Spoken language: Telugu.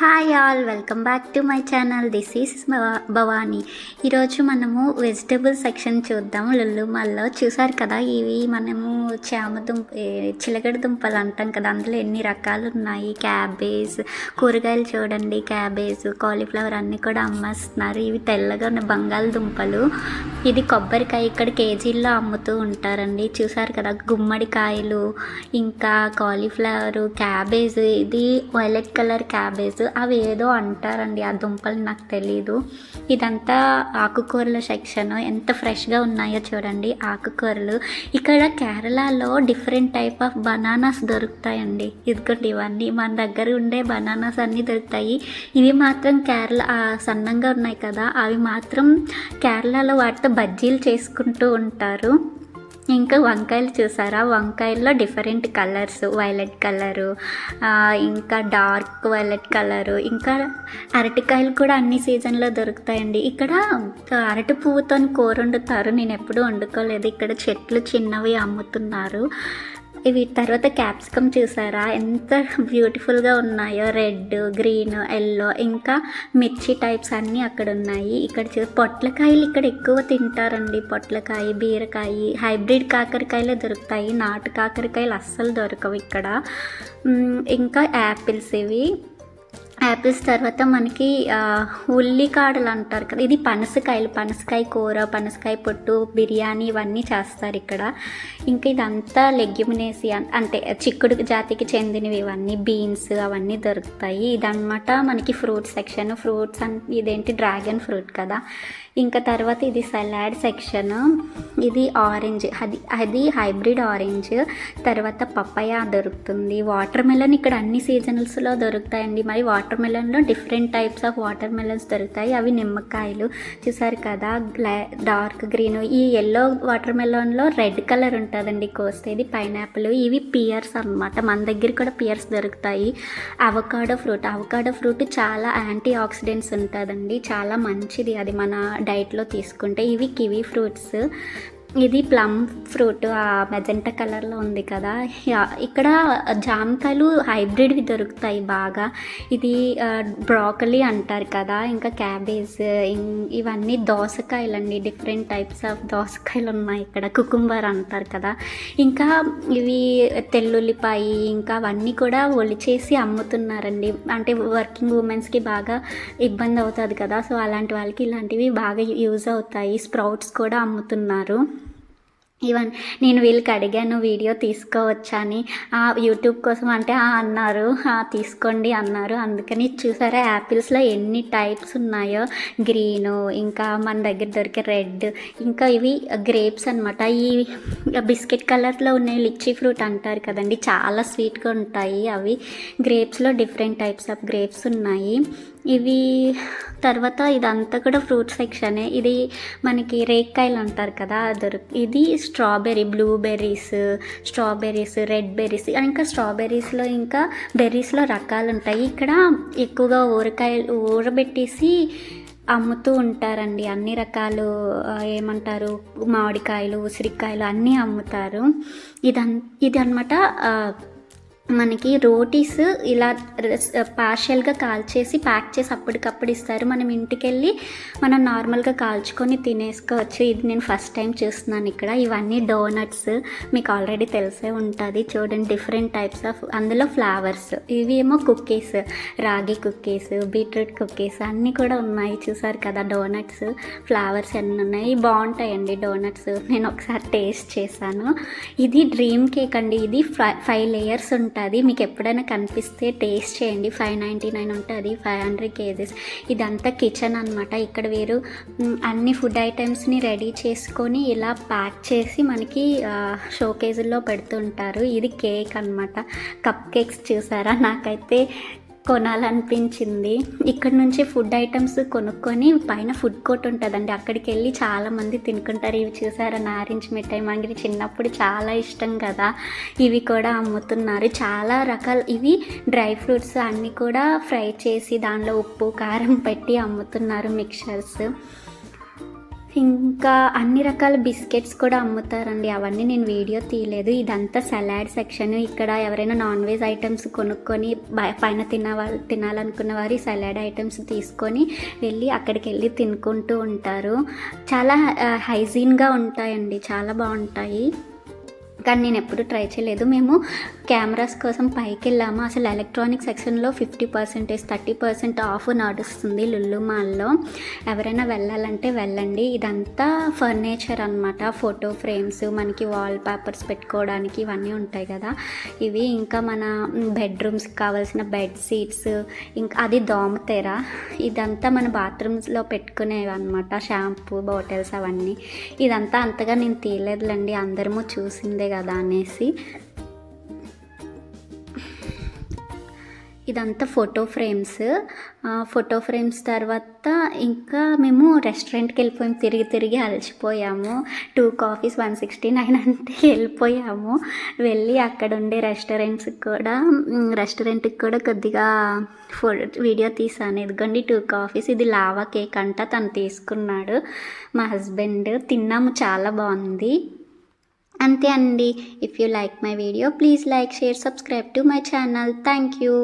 Hi all, welcome back to my channel. This is Bhavani. ఈరోజు మనము వెజిటబుల్ సెక్షన్ చూద్దాం. లుల్లు మాల్లో చూసారు కదా, ఇవి మనము చిలకడ దుంపలు అంటాం కదా, అందులో ఎన్ని రకాలు ఉన్నాయి. క్యాబేజ్, కూరగాయలు చూడండి, క్యాబేజ్, కాలీఫ్లవర్ అన్నీ కూడా అమ్మేస్తున్నారు. ఇవి తెల్లగా ఉన్న బంగాళదుంపలు. ఇది కొబ్బరికాయ ఇక్కడ కేజీల్లో అమ్ముతూ ఉంటారండి. చూసారు కదా, గుమ్మడికాయలు, ఇంకా కాలీఫ్లవరు, క్యాబేజ్, ఇది వైలెట్ కలర్ క్యాబేజ్, అవి ఏదో అంటారండి ఆ దుంపలు, నాకు తెలీదు. ఇదంతా ఆకుకూరల సెక్షన్. ఎంత ఫ్రెష్గా ఉన్నాయో చూడండి ఆకుకూరలు. ఇక్కడ కేరళలో డిఫరెంట్ టైప్ ఆఫ్ బనానాస్ దొరుకుతాయండి. ఇదిగోండి, ఇవన్నీ మన దగ్గర ఉండే బనానాస్ అన్నీ దొరుకుతాయి. ఇవి మాత్రం కేరళ సన్నంగా ఉన్నాయి కదా, అవి మాత్రం కేరళలో వాటితో బజ్జీలు చేసుకుంటూ ఉంటారు. ఇంకా వంకాయలు చూసారా, వంకాయల్లో డిఫరెంట్ కలర్స్, వైలెట్ కలరు, ఇంకా డార్క్ వైలెట్ కలరు, ఇంకా అరటికాయలు కూడా అన్ని సీజన్లో దొరుకుతాయండి. ఇక్కడ అరటి పువ్వుతో కూర వండుతారు, నేను ఎప్పుడూ వండుకోలేదు. ఇక్కడ చెట్లు చిన్నవి అమ్ముతున్నారు. ఇవి తర్వాత క్యాప్సికమ్ చూసారా, ఎంత బ్యూటిఫుల్గా ఉన్నాయో, రెడ్, గ్రీన్, ఎల్లో, ఇంకా మిర్చి టైప్స్ అన్నీ అక్కడ ఉన్నాయి. ఇక్కడ పొట్లకాయలు ఇక్కడ ఎక్కువ తింటారండి. పొట్లకాయ, బీరకాయ, హైబ్రిడ్ కాకరకాయలే దొరుకుతాయి. నాటు కాకరకాయలు అస్సలు దొరకవు ఇక్కడ. ఇంకా యాపిల్స్, ఇవి యాపిల్స్. తర్వాత మనకి ఉల్లికాడలు అంటారు కదా, ఇది పనసకాయలు, పనసకాయ కూర, పనసకాయ పొట్టు, బిర్యానీ ఇవన్నీ చేస్తారు ఇక్కడ. ఇంకా ఇదంతా లెగ్యుమినేసి అంటే చిక్కుడు జాతికి చెందినవి, ఇవన్నీ బీన్స్ అవన్నీ దొరుకుతాయి. ఇదన్నమాట మనకి ఫ్రూట్ సెక్షన్. ఫ్రూట్స్ ఇదేంటి, డ్రాగన్ ఫ్రూట్ కదా. ఇంకా తర్వాత ఇది సలాడ్ సెక్షన్. ఇది ఆరెంజ్, అది హైబ్రిడ్ ఆరెంజ్. తర్వాత పపాయ దొరుకుతుంది. వాటర్ మెలన్ ఇక్కడ అన్ని సీజనల్స్లో దొరుకుతాయండి. మరి వాటర్ మెలన్లో different types of watermelons దొరుకుతాయి. అవి నిమ్మకాయలు చూసారు కదా, డార్క్ గ్రీన్. ఈ ఎల్లో వాటర్ మెలన్లో రెడ్ కలర్ ఉంటుందండి కోస్తే, ఇది పైనాపిల్. ఇవి పియర్స్ అన్నమాట, మన దగ్గర కూడా పియర్స్ దొరుకుతాయి. అవకాడో ఫ్రూట్ చాలా యాంటీ ఆక్సిడెంట్స్ ఉంటుందండి, చాలా మంచిది అది మన డైట్లో తీసుకుంటే. ఇవి కివీ ఫ్రూట్స్. ఇది ప్లమ్ ఫ్రూట్, ఆ మెజెంటా కలర్లో ఉంది కదా. ఇక్కడ జామకాయలు హైబ్రిడ్వి దొరుకుతాయి బాగా. ఇది బ్రాకలీ అంటారు కదా. ఇంకా క్యాబేజ్, ఇవన్నీ దోసకాయలండి, డిఫరెంట్ టైప్స్ ఆఫ్ దోసకాయలు ఉన్నాయి ఇక్కడ. కుకుంబర్ అంటారు కదా. ఇంకా ఇవి తెల్లుల్లిపాయ, ఇంకా అవన్నీ కూడా ఒలిచేసి అమ్ముతున్నారండి. అంటే వర్కింగ్ ఉమెన్స్కి బాగా ఇబ్బంది అవుతుంది కదా, సో అలాంటి వాళ్ళకి ఇలాంటివి బాగా యూజ్ అవుతాయి. స్ప్రౌట్స్ కూడా అమ్ముతున్నారు. ఈవెన్ నేను వీళ్ళకి అడిగాను వీడియో తీసుకోవచ్చా అని, యూట్యూబ్ కోసం అంటే అన్నారు, తీసుకోండి అన్నారు. అందుకని చూసారా యాపిల్స్లో ఎన్ని టైప్స్ ఉన్నాయో, గ్రీను, ఇంకా మన దగ్గర దొరికే రెడ్, ఇంకా ఇవి గ్రేప్స్ అనమాట. ఈ బిస్కెట్ కలర్లో ఉన్నాయి, లిచ్చీ ఫ్రూట్ అంటారు కదండి, చాలా స్వీట్గా ఉంటాయి అవి. గ్రేప్స్లో డిఫరెంట్ టైప్స్ ఆఫ్ గ్రేప్స్ ఉన్నాయి. ఇవి తర్వాత ఇదంతా కూడా ఫ్రూట్ సెక్షనే. ఇది మనకి రేక్కాయలు అంటారు కదా, ఇది స్ట్రాబెర్రీ, స్ట్రాబెర్రీస్, రెడ్ బెర్రీస్, ఇంకా స్ట్రాబెర్రీస్లో ఇంకా బెర్రీస్లో రకాలు ఉంటాయి. ఇక్కడ ఎక్కువగా ఊరబెట్టేసి అమ్ముతూ ఉంటారండి. అన్ని రకాలు ఏమంటారు, మామిడికాయలు, ఉసిరికాయలు అన్నీ అమ్ముతారు. ఇది అన్నమాట మనకి రోటీస్ ఇలా పార్షియల్గా కాల్చేసి ప్యాక్ చేసి అప్పటికప్పుడు ఇస్తారు. మనం ఇంటికి వెళ్ళి మనం నార్మల్గా కాల్చుకొని తినేసుకోవచ్చు. ఇది నేను ఫస్ట్ టైం చూస్తున్నాను ఇక్కడ. ఇవన్నీ డోనట్స్, మీకు ఆల్రెడీ తెలిసే ఉంటుంది. చూడండి, డిఫరెంట్ టైప్స్ ఆఫ్, అందులో ఫ్లేవర్స్. ఇవి ఏమో కుక్కీస్, రాగి కుక్కీస్, బీట్రూట్ కుక్కీస్ అన్నీ కూడా ఉన్నాయి. చూసారు కదా, డోనట్స్, ఫ్లేవర్స్ అన్నీ ఉన్నాయి. బాగుంటాయండి డోనట్స్, నేను ఒకసారి టేస్ట్ చేశాను. ఇది డ్రీమ్ కేక్ అండి. ఇది 5 లేయర్స్ ఉంటుంది. మీకు ఎప్పుడైనా కనిపిస్తే టేస్ట్ చేయండి. 599 ఉంటుంది, 500 kgs. ఇదంతా కిచెన్ అనమాట. ఇక్కడ వీరు అన్ని ఫుడ్ ఐటమ్స్ని రెడీ చేసుకొని ఇలా ప్యాక్ చేసి మనకి షోకేజుల్లో పెడుతుంటారు. ఇది కేక్ అనమాట. కప్ కేక్స్ చూసారా, నాకైతే కొనాలనిపించింది. ఇక్కడ నుంచి ఫుడ్ ఐటమ్స్ కొనుక్కొని పైన ఫుడ్ కోర్ట్ ఉంటుందండి, అక్కడికి వెళ్ళి చాలామంది తినుకుంటారు. ఇవి చూసారా, నారింజ మిఠాయి, మనకి చిన్నప్పుడు చాలా ఇష్టం కదా. ఇవి కూడా అమ్ముతున్నారు, చాలా రకాలు. ఇవి డ్రై ఫ్రూట్స్ అన్నీ కూడా ఫ్రై చేసి దానిలో ఉప్పు కారం పెట్టి అమ్ముతున్నారు, మిక్చర్స్. ఇంకా అన్ని రకాల బిస్కెట్స్ కూడా అమ్ముతారండి. అవన్నీ నేను వీడియో తీయలేదు. ఇదంతా సలాడ్ సెక్షన్. ఇక్కడ ఎవరైనా నాన్ వెజ్ ఐటమ్స్ కొనుక్కొని పైన తినాలనుకున్న వారు ఈ సలాడ్ ఐటమ్స్ తీసుకొని వెళ్ళి అక్కడికి వెళ్ళి తినుకుంటూ ఉంటారు. చాలా హైజీన్గా ఉంటాయండి, చాలా బాగుంటాయి. కానీ నేను ఎప్పుడు ట్రై చేయలేదు. మేము కెమెరాస్ కోసం పైకి వెళ్ళాము. అసలు ఎలక్ట్రానిక్ సెక్షన్లో 50%, 30% ఆఫ్ నడుస్తుంది లుల్లు మాల్లో. ఎవరైనా వెళ్ళాలంటే వెళ్ళండి. ఇదంతా ఫర్నిచర్ అనమాట. ఫోటో ఫ్రేమ్స్, మనకి వాల్ పేపర్స్ పెట్టుకోవడానికి ఇవన్నీ ఉంటాయి కదా ఇవి. ఇంకా మన బెడ్రూమ్స్కి కావాల్సిన బెడ్ షీట్స్, ఇంకా అది దోమతెర. ఇదంతా మన బాత్రూమ్స్లో పెట్టుకునేవి అనమాట, షాంపూ బాటిల్స్ అవన్నీ. ఇదంతా అంతగా నేను తీయలేదులేండి, అందరము చూసిందే కదా అనేసి. ఇదంతా ఫోటో ఫ్రేమ్స్ తర్వాత ఇంకా మేము రెస్టారెంట్కి వెళ్ళిపోయాము. తిరిగి అలసిపోయాము. 2 కాఫీస్ 169 అంటే వెళ్ళిపోయాము. వెళ్ళి అక్కడ ఉండే రెస్టారెంట్కి కూడా కొద్దిగా వీడియో తీసాను. ఇదిగోండి 2 కాఫీస్. ఇది లావా కేక్ అంట, తను తీసుకున్నాడు మా హస్బెండ్. తిన్నాము, చాలా బాగుంది. అంతే అండి. If you like my video please like, share, subscribe to my channel. Thank you.